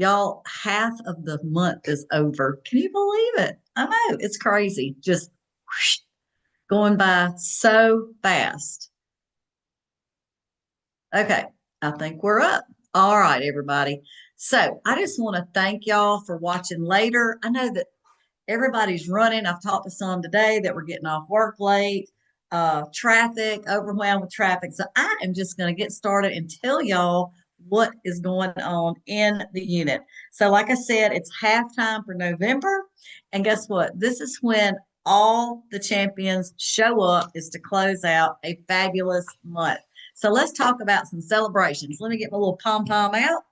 Y'all, half of the month is over. Can you believe it? I know it's crazy. Just whoosh, going by so fast. Okay, I think we're up. All right, everybody. So I just want to thank y'all for watching later. I know that everybody's running. I've talked to some today that were getting off work late, traffic, overwhelmed with traffic. So I am just going to get started and tell y'all what is going on in the unit. So, like I said, it's halftime for November. And guess what? This is when all the champions show up is to close out a fabulous month. So let's talk about some celebrations. Let me get my little pom pom out.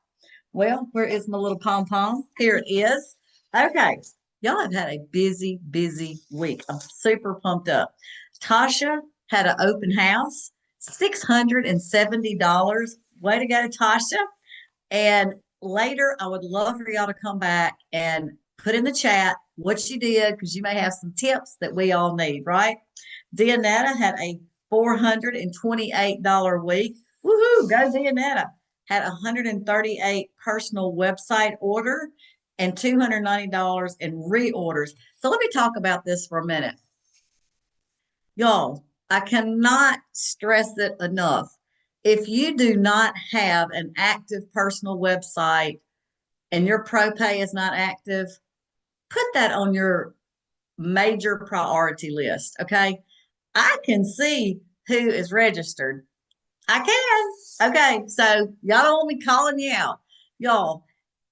Well, where is my little pom pom? Here it is. Okay. Y'all have had a busy, busy week. I'm super pumped up. Tasha had an open house, $670. Way to go, Tasha. And later, I would love for y'all to come back and put in the chat what she did because you may have some tips that we all need, right? Deanetta had a $428 week. Woohoo, go Deanetta. Had 138 personal website order and $290 in reorders. So let me talk about this for a minute. Y'all, I cannot stress it enough. If you do not have an active personal website and your pro pay is not active, put that on your major priority list. Okay. I can see who is registered. I can. Okay. So y'all don't want me calling you out. Y'all,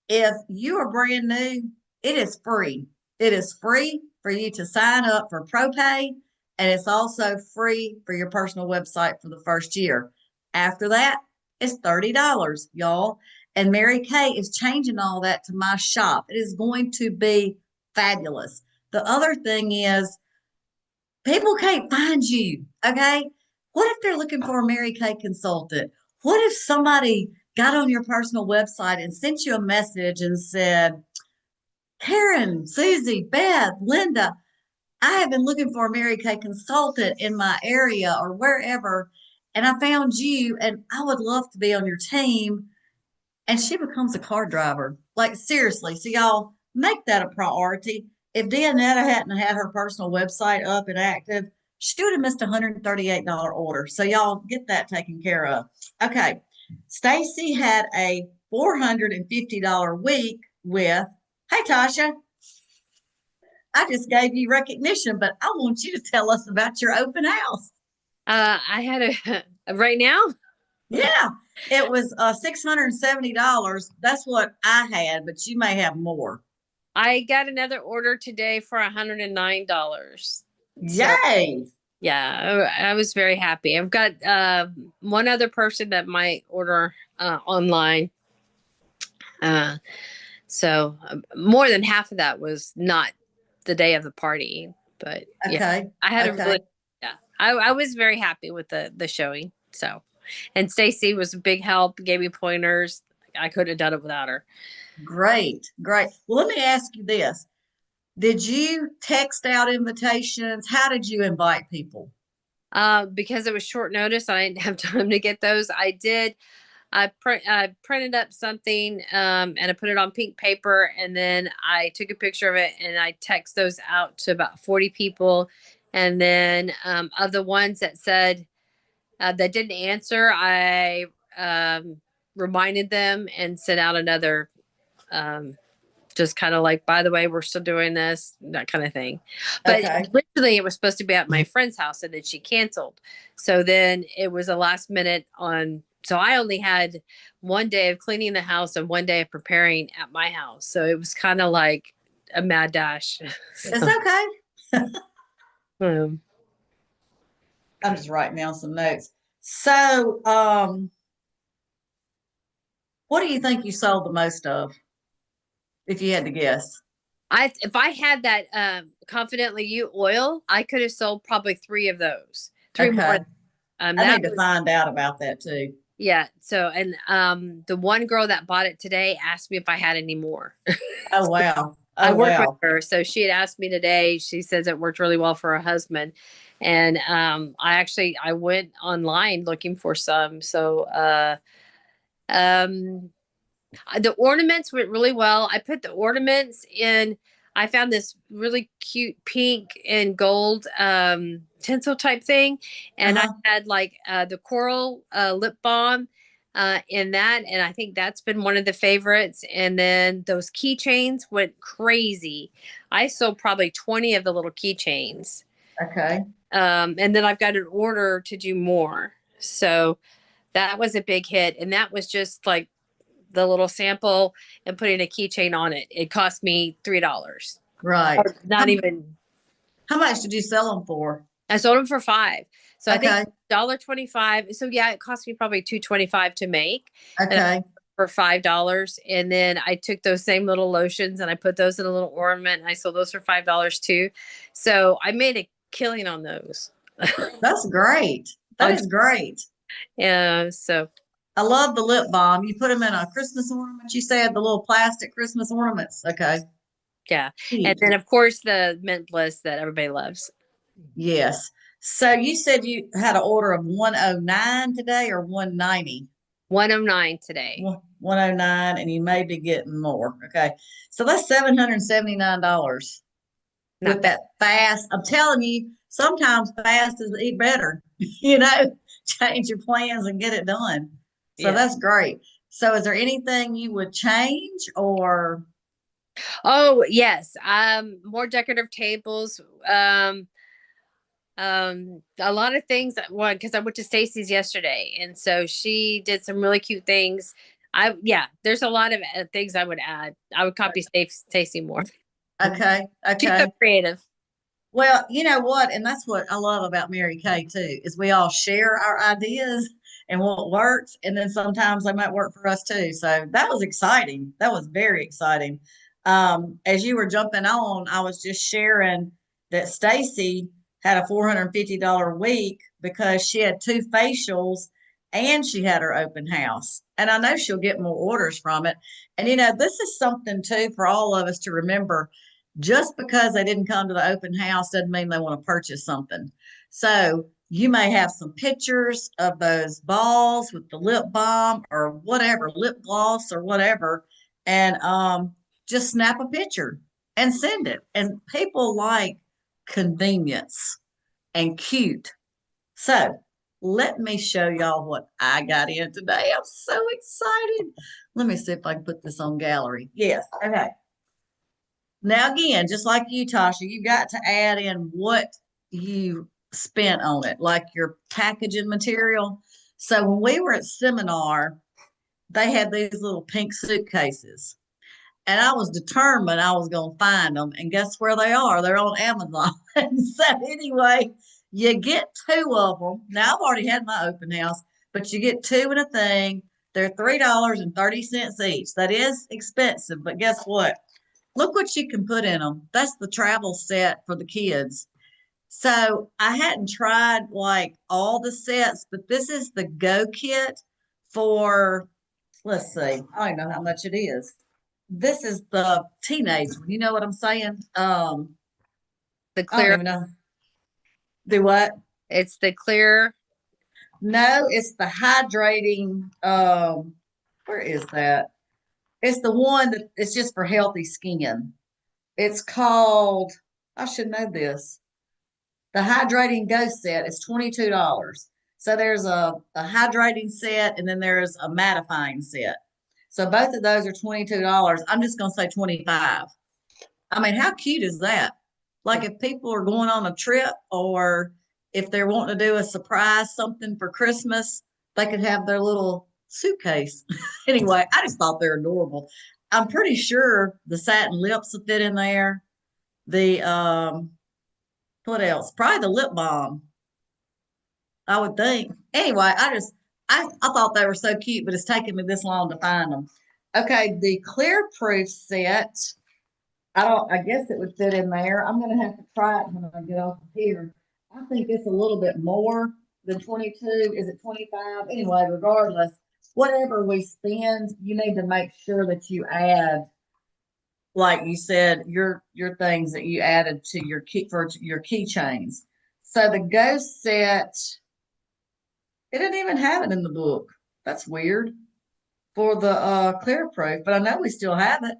if you are brand new, it is free. It is free for you to sign up for ProPay, and it's also free for your personal website for the first year. After that, it's $30, y'all. And Mary Kay is changing all that to my shop. It is going to be fabulous. The other thing is, people can't find you. Okay. What if they're looking for a Mary Kay consultant? What if somebody got on your personal website and sent you a message and said, Karen, Susie, Beth, Linda, I have been looking for a Mary Kay consultant in my area or wherever, and I found you, and I would love to be on your team. And she becomes a car driver. Like, seriously. So, y'all make that a priority. If Deanetta hadn't had her personal website up and active, she would have missed a $138 order. So, y'all get that taken care of. Okay. Stacy had a $450 week with, hey, Tasha, I just gave you recognition, but I want you to tell us about your open house. I had a right now. Yeah, it was $670. That's what I had, but you may have more. I got another order today for $109. So Yay! yeah, I was very happy. I've got one other person that might order online. Uh, so more than half of that was not the day of the party, but yeah, Okay. I had a Okay. really yeah. I was very happy with the showing. So, and Stacy was a big help, gave me pointers. I couldn't have done it without her. Great. Great. Well, let me ask you this. Did you text out invitations? How did you invite people? Because it was short notice, I didn't have time to get those. I did. I printed up something and I put it on pink paper, and then I took a picture of it and I text those out to about 40 people. And then of the ones that said that didn't answer, I reminded them and sent out another um, just kind of like, by the way, we're still doing this, that kind of thing. But Okay. originally it was supposed to be at my friend's house and then she canceled. So then it was a last minute on. So I only had one day of cleaning the house and one day of preparing at my house. So it was kind of like a mad dash. It's So, okay. um, I'm just writing down some notes. So, what do you think you sold the most of, if you had to guess? if I had that confidently you oil, I could have sold probably three of those, three more. Okay. I That need to was find out about that too. Yeah. So, and the one girl that bought it today asked me if I had any more. Oh, wow. I Oh, work with wow. her, so she had asked me today. She says it worked really well for her husband, and I went online looking for some. So, um, The ornaments went really well. I put the ornaments in. I found this really cute pink and gold tinsel type thing, and I Uh-huh. had like the coral lip balm in that, and I think that's been one of the favorites. And then those keychains went crazy. I sold probably 20 of the little keychains, Okay. and then I've got an order to do more. So that was a big hit, and that was just like the little sample and putting a keychain on it. It cost me $3. Right. Or not even. How much did you sell them for? I sold them for 5. So I think Okay. $1.25. So yeah, it cost me probably $2.25 to make. And Okay. for $5. And then I took those same little lotions and I put those in a little ornament and I sold those for $5 too. So I made a killing on those. That's great. That is great. Yeah. So I love the lip balm. You put them in a Christmas ornament. You said the little plastic Christmas ornaments. Okay. yeah. And Cute. then of course the mint bliss that everybody loves. Yes. So you said you had an order of 109 today or 190? 109 today. 109, and you may be getting more. Okay. So that's $779 Not with bad. that fast. I'm telling you, sometimes fast is eat better. You know, change your plans and get it done. So Yeah. that's great. So is there anything you would change or Oh, yes. More decorative tables. A lot of things. One, because I went to Stacy's yesterday, and so she did some really cute things. Yeah, there's a lot of things I would add. I would copy Stacy more. okay, She's so okay. creative. Well, you know what? And that's what I love about Mary Kay too, is we all share our ideas and what works. And then sometimes they might work for us too. So that was exciting. That was very exciting. As you were jumping on, I was just sharing that Stacy had a $450 week because she had 2 facials and she had her open house. And I know she'll get more orders from it. And you know, this is something too for all of us to remember, just because they didn't come to the open house doesn't mean they want to purchase something. So you may have some pictures of those balls with the lip balm or whatever, lip gloss or whatever, and just snap a picture and send it. And people like convenience and cute. So let me show y'all what I got in today. I'm so excited. Let me see if I can put this on gallery. Yes. Okay. Now, again, just like you, Tasha, you got to add in what you spent on it, like your packaging material. So when we were at seminar, they had these little pink suitcases, and I was determined I was going to find them. And guess where they are? They're on Amazon. So anyway, you get 2 of them. Now I've already had my open house, but you get 2 in a thing. They're $3.30 each. That is expensive, but guess what? Look what you can put in them. That's the travel set for the kids. So I hadn't tried like all the sets, but this is the Go Kit for, let's see, I don't even know how much it is. This is the teenage one. You know what I'm saying? The I don't clear. even know. Do what? It's the clear. No, it's the hydrating. Where is that? It's the one that it's just for healthy skin. It's called, I should know this. The hydrating ghost set is $22. So there's a hydrating set and then there's a mattifying set. So both of those are $22. I'm just gonna say 25. I mean, how cute is that? Like if people are going on a trip or if they're wanting to do a surprise something for Christmas, they could have their little suitcase. Anyway, I just thought they're adorable. I'm pretty sure the satin lips will fit in there. The what else? Probably the lip balm, I would think. Anyway, I thought they were so cute, but it's taken me this long to find them. Okay, the clear proof set. I guess it would fit in there. I'm gonna have to try it when I get off of here. I think it's a little bit more than 22. Is it 25? Anyway, regardless, whatever we spend, you need to make sure that you add, like you said, your things that you added to your key for your keychains. So the ghost set, it didn't even have it in the book. That's weird. for the clear proof, but I know we still have it.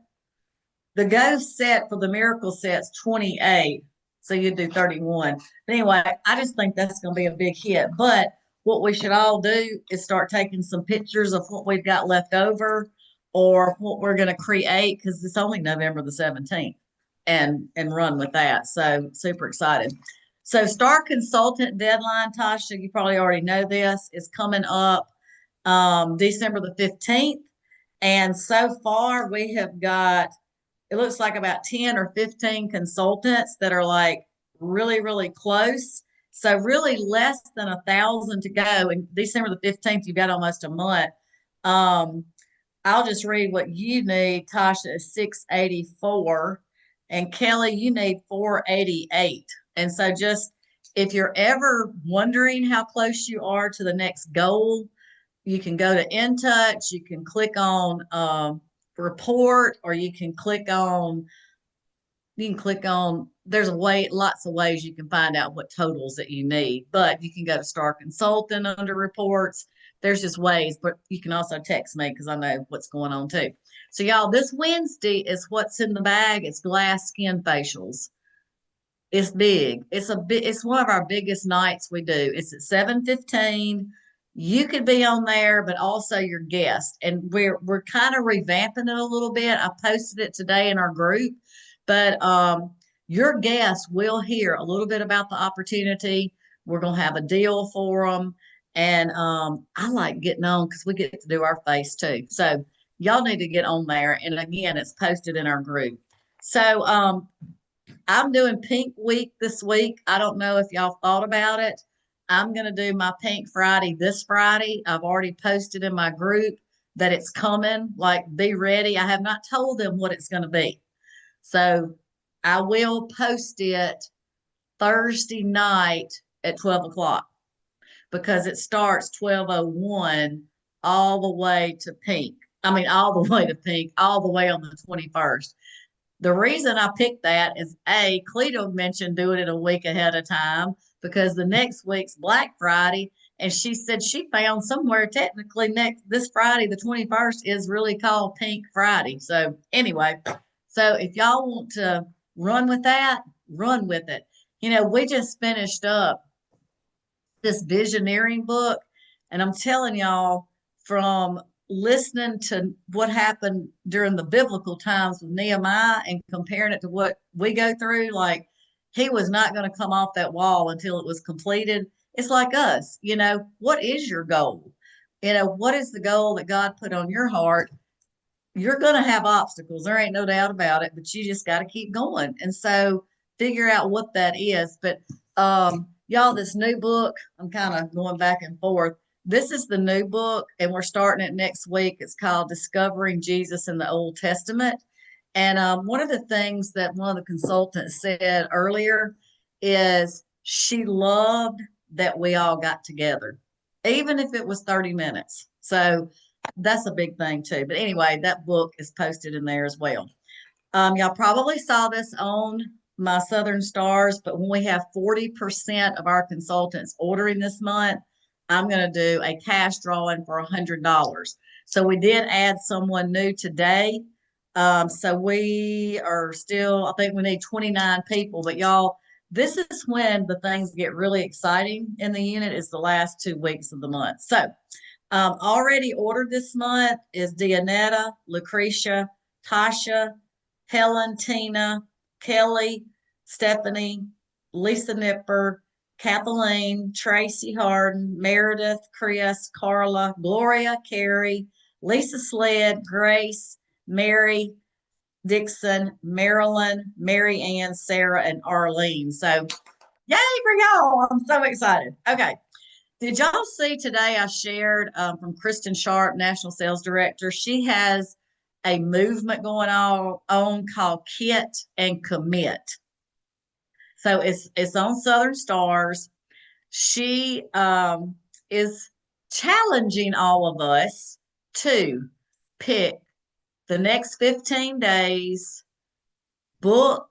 The Go set for the Miracle set's 28. So you do 31. But anyway, I just think that's going to be a big hit. But what we should all do is start taking some pictures of what we've got left over or what we're going to create because it's only November the 17th and run with that. So super excited. So Star Consultant deadline, Tasha, you probably already know this, is coming up December the 15th. And so far we have got, it looks like about 10 or 15 consultants that are like really, really close. So really less than 1,000 to go. And December the 15th, you've got almost a month. Um, I'll just read what you need. Tasha is 684. And Kelly, you need 488. And so just if you're ever wondering how close you are to the next goal, you can go to In Touch, you can click on report, or you can click on there's a way, lots of ways you can find out what totals that you need, but you can go to Star Consultant under reports. There's just ways, but you can also text me because I know what's going on too. So y'all, this Wednesday is what's in the bag. It's glass skin facials. It's big. It's one of our biggest nights we do. It's at 7:15. You could be on there, but also your guest. And we're kind of revamping it a little bit. I posted it today in our group, but your guest will hear a little bit about the opportunity. We're gonna have a deal for them. And I like getting on because we get to do our face too. So y'all need to get on there. And again, it's posted in our group. So I'm doing Pink Week this week. I don't know if y'all thought about it. I'm going to do my Pink Friday this Friday. I've already posted in my group that it's coming. Like, be ready. I have not told them what it's going to be. So I will post it Thursday night at 12 o'clock because it starts 12:01 all the way to pink. I mean, all the way to pink, all the way on the 21st. The reason I picked that is Cleo mentioned doing it a week ahead of time because the next week's Black Friday, and she said she found somewhere technically this Friday, the 21st, is really called Pink Friday. So anyway, so if y'all want to run with that, run with it. You know, we just finished up this visioneering book, and I'm telling y'all from listening to what happened during the biblical times with Nehemiah and comparing it to what we go through, like he was not going to come off that wall until it was completed. It's like us, you know, what is your goal? You know, what is the goal that God put on your heart? You're going to have obstacles. There ain't no doubt about it, but you just got to keep going. And so figure out what that is. But y'all, this new book, I'm kind of going back and forth. This is the new book, and we're starting it next week. It's called Discovering Jesus in the Old Testament. And one of the things that one of the consultants said earlier is she loved that we all got together, even if it was 30 minutes. So that's a big thing too. But anyway, that book is posted in there as well. Y'all probably saw this on my Southern Stars, but when we have 40% of our consultants ordering this month, I'm going to do a cash drawing for $100. So we did add someone new today. So we are still, I think we need 29 people, but y'all, this is when the things get really exciting in the unit is the last 2 weeks of the month. So already ordered this month is Dionetta, Lucretia, Tasha, Helen, Tina, Kelly, Stephanie, Lisa Nipper, Kathleen, Tracy Harden, Meredith, Chris, Carla, Gloria, Carrie, Lisa Sled, Grace, Mary, Dixon, Marilyn, Mary Ann, Sarah, and Arlene. So yay for y'all. I'm so excited. Okay. Did y'all see today I shared from Kristen Sharp, National Sales Director? She has a movement going on called Kit and Commit. So it's on Southern Stars. She is challenging all of us to pick the next 15 days, book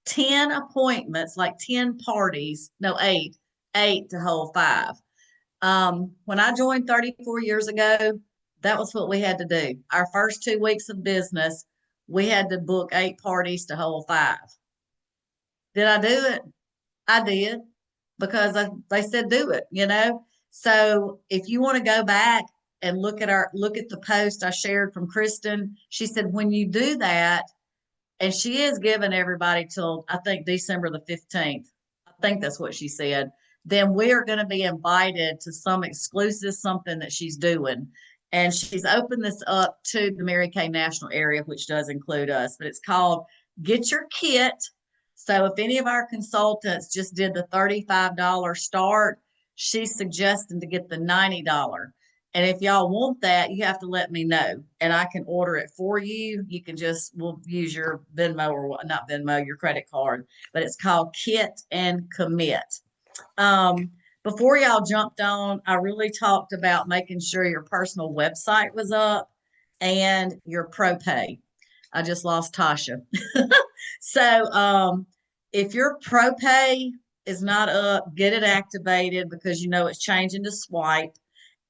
10 appointments, like 10 parties, no, eight to hold 5. When I joined 34 years ago, That was what we had to do. Our first 2 weeks of business, we had to book 8 parties to hold 5. Did I do it? I did because they said do it. So if you want to go back and look at the post I shared from Kristen, she said when you do that, and she is giving everybody till I think December the 15th. I think that's what she said. Then we are going to be invited to some exclusive something that she's doing. And she's opened this up to the Mary Kay National area, which does include us, but it's called Get Your Kit. So if any of our consultants just did the $35 start, she's suggesting to get the $90. And if y'all want that, you have to let me know and I can order it for you. You can we'll use your Venmo or not Venmo, your credit card, but it's called Kit and Commit. Before y'all jumped on, I really talked about making sure your personal website was up and your pro pay. I just lost Tasha. So, if your pro pay is not up, get it activated because it's changing to swipe.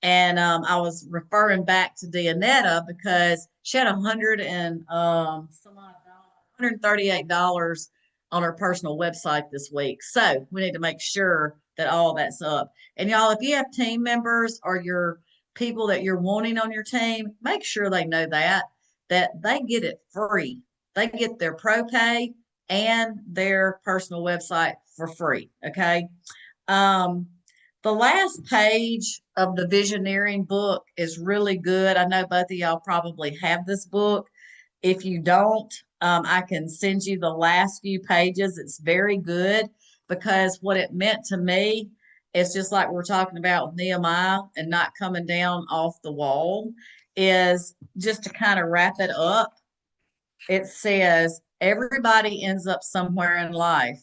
And I was referring back to Deanetta because she had 138 on her personal website this week. So we need to make sure that all that's up. And y'all, if you have team members or your people that you're wanting on your team, make sure they know that they get it free. They get their pro pay and their personal website for free. Okay. The last page of the Visioneering book is really good. I know both of y'all probably have this book. If you don't, I can send you the last few pages. It's very good because what it meant to me is just like we're talking about with Nehemiah and not coming down off the wall, is just to kind of wrap it up. It says, everybody ends up somewhere in life.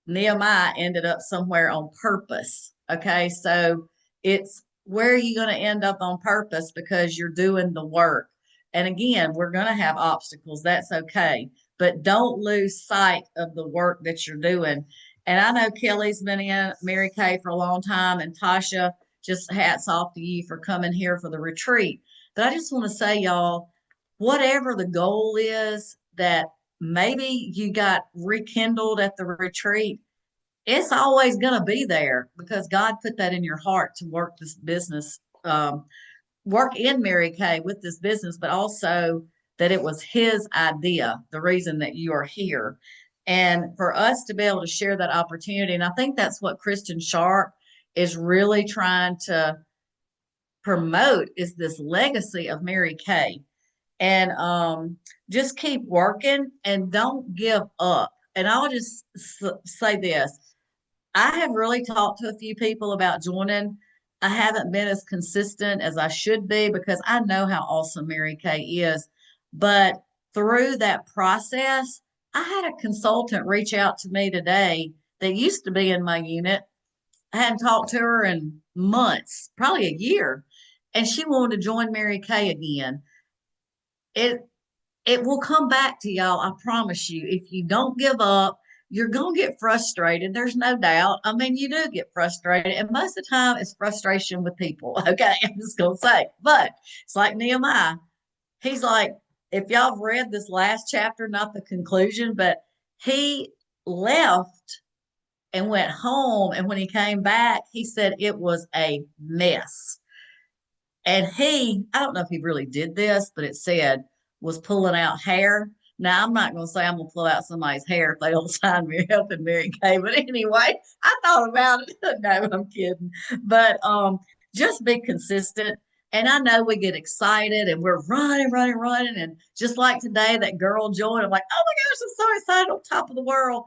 Nehemiah ended up somewhere on purpose. Okay. So it's where are you going to end up on purpose because you're doing the work. And again, we're going to have obstacles. That's okay. But don't lose sight of the work that you're doing. And I know Kelly's been in Mary Kay for a long time, and Tasha, just hats off to you for coming here for the retreat. But I just want to say, y'all, whatever the goal is that maybe you got rekindled at the retreat, it's always going to be there because God put that in your heart to work this business, work in Mary Kay with this business, but also that it was His idea, the reason that you are here. And for us to be able to share that opportunity, and I think that's what Kristen Sharp is really trying to promote is this legacy of Mary Kay. And just keep working and don't give up. And I'll just say this. I have really talked to a few people about joining. I haven't been as consistent as I should be because I know how awesome Mary Kay is. But through that process, I had a consultant reach out to me today that used to be in my unit. I hadn't talked to her in months, probably a year, and she wanted to join Mary Kay again. It it will come back to y'all. I promise you. If you don't give up, you're going to get frustrated. There's no doubt. I mean, you do get frustrated. And most of the time, it's frustration with people. Okay. I'm just going to say, but it's like Nehemiah. He's like, if y'all have read this last chapter, not the conclusion, but he left and went home. And when he came back, he said it was a mess. And I don't know if he really did this, but it said, was pulling out hair. Now, I'm not going to say I'm going to pull out somebody's hair if they don't sign me up in Mary Kay. But anyway, I thought about it. No, I'm kidding. But just be consistent. And I know we get excited and we're running, running, running. And just like today, that girl joined. I'm like, oh my gosh, I'm so excited, on top of the world.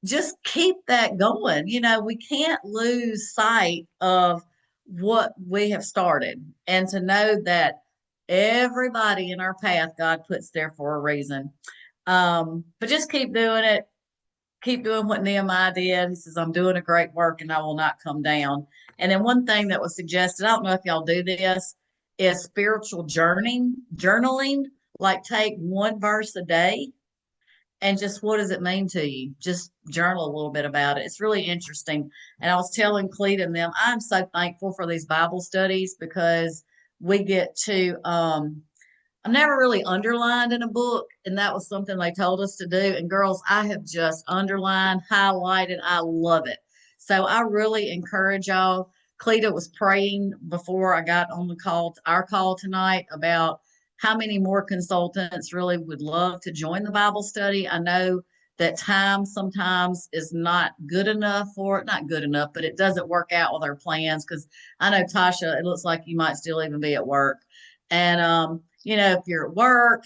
Just keep that going. We can't lose sight of what we have started and to know that everybody in our path God puts there for a reason. But just keep doing it. Keep doing what Nehemiah did. He says, I'm doing a great work and I will not come down. And then one thing that was suggested, I don't know if y'all do this, is spiritual journaling. Like take one verse a day and just what does it mean to you? Just journal a little bit about it. It's really interesting. And I was telling Cleta and them, I'm so thankful for these Bible studies because we get to I've never really underlined in a book, and that was something they told us to do. And girls, I have just underlined, highlighted. I love it. So I really encourage y'all. Cleta was praying before I got on the call, our call tonight, about how many more consultants really would love to join the Bible study. I know that time sometimes is not good enough for it, not good enough, but it doesn't work out with our plans because I know Tasha, it looks like you might still even be at work. And if you're at work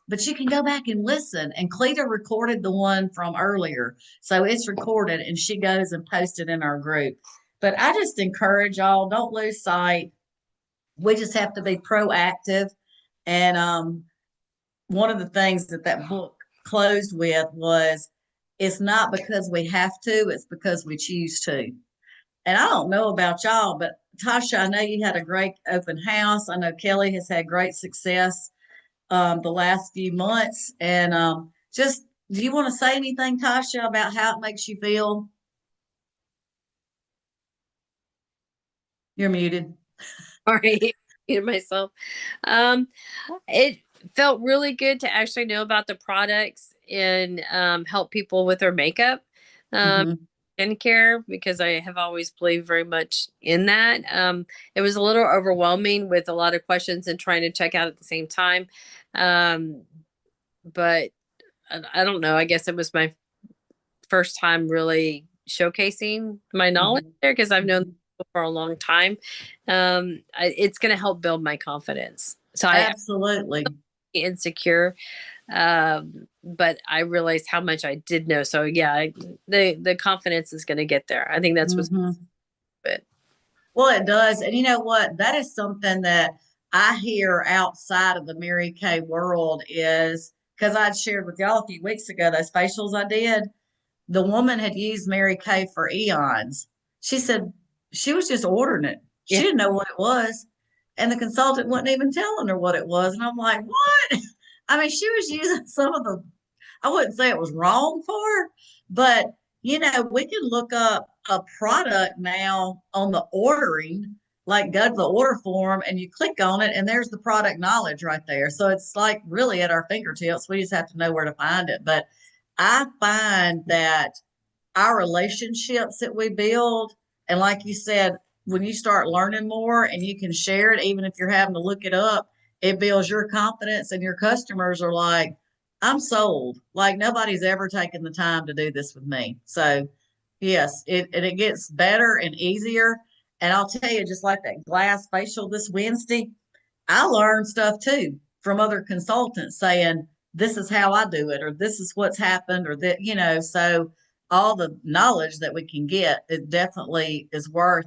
but you can go back and listen. And Cleta recorded the one from earlier. So it's recorded and she goes and posts it in our group. But I just encourage y'all, don't lose sight. We just have to be proactive. And one of the things that book closed with was it's not because we have to, it's because we choose to. And I don't know about y'all, but Tasha, I know you had a great open house. I know Kelly has had great success the last few months. And just, do you want to say anything, Tasha, about how it makes you feel? You're muted. Sorry, myself. Um, it felt really good to actually know about the products and help people with their makeup. Um, Mm-hmm. Skincare, because I have always believed very much in that. It was a little overwhelming with a lot of questions and trying to check out at the same time. Um, but I don't know. I guess it was my first time really showcasing my knowledge Mm-hmm. there because I've known Mm-hmm. for a long time. It's going to help build my confidence. So I Absolutely. insecure, but I realized how much I did know. So yeah, the confidence is going to get there. I think that's what's Mm-hmm. it. Well, it does. And you know what? That is something that I hear outside of the Mary Kay world is because I'd shared with y'all a few weeks ago those facials I did. The woman had used Mary Kay for eons. She said she was just ordering it. She Yeah. didn't know what it was. And the consultant wasn't even telling her what it was. And I'm like, what? I mean, she was using some of the, I wouldn't say it was wrong for her, but we can look up a product now on the ordering, like go to the order form and you click on it and there's the product knowledge right there. So it's like really at our fingertips. We just have to know where to find it. But I find that our relationships that we build, and like you said, when you start learning more and you can share it, even if you're having to look it up, it builds your confidence, and your customers are like, I'm sold. Like nobody's ever taken the time to do this with me. So, yes, it gets better and easier. And I'll tell you, just like that glass facial this Wednesday, I learned stuff too from other consultants saying, this is how I do it, or this is what's happened, or that, so all the knowledge that we can get, it definitely is worth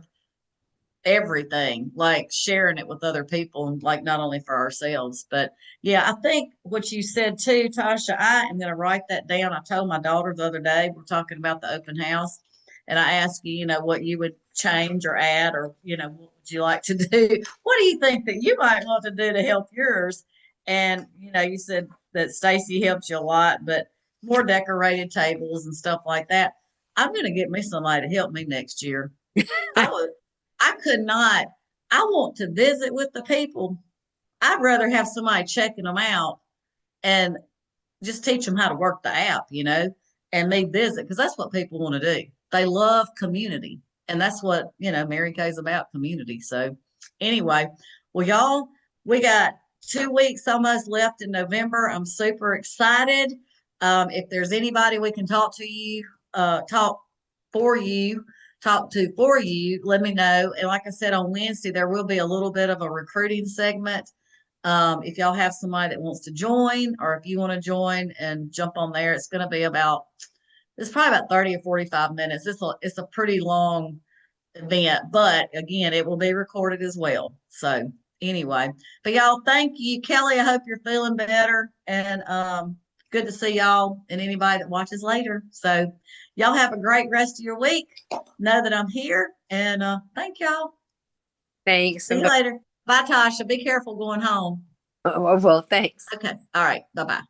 everything, like sharing it with other people, like not only for ourselves. But yeah, I think what you said too, Tasha, I am going to write that down. I told my daughter the other day, we're talking about the open house, and I asked you, what you would change or add, or, what would you like to do? What do you think that you might want to do to help yours? And, you said that Stacy helped you a lot, but more decorated tables and stuff like that. I'm going to get me somebody to help me next year. I would I could not. I want to visit with the people. I'd rather have somebody checking them out and just teach them how to work the app, and me visit because that's what people want to do. They love community. And that's what, Mary Kay's about, community. So anyway, well, y'all, we got 2 weeks almost left in November. I'm super excited. If there's anybody we can talk for you, talk to for you, let me know. And like I said, on Wednesday, there will be a little bit of a recruiting segment. If y'all have somebody that wants to join, or if you want to join and jump on there, it's probably about 30 or 45 minutes. It's a pretty long event, but again, it will be recorded as well. So anyway, but y'all, thank you. Kelly, I hope you're feeling better, and good to see y'all and anybody that watches later. So y'all have a great rest of your week. Know that I'm here, and thank y'all. Thanks. See you later. Bye, Tasha. Be careful going home. Oh, well, thanks. Okay. All right. Bye bye.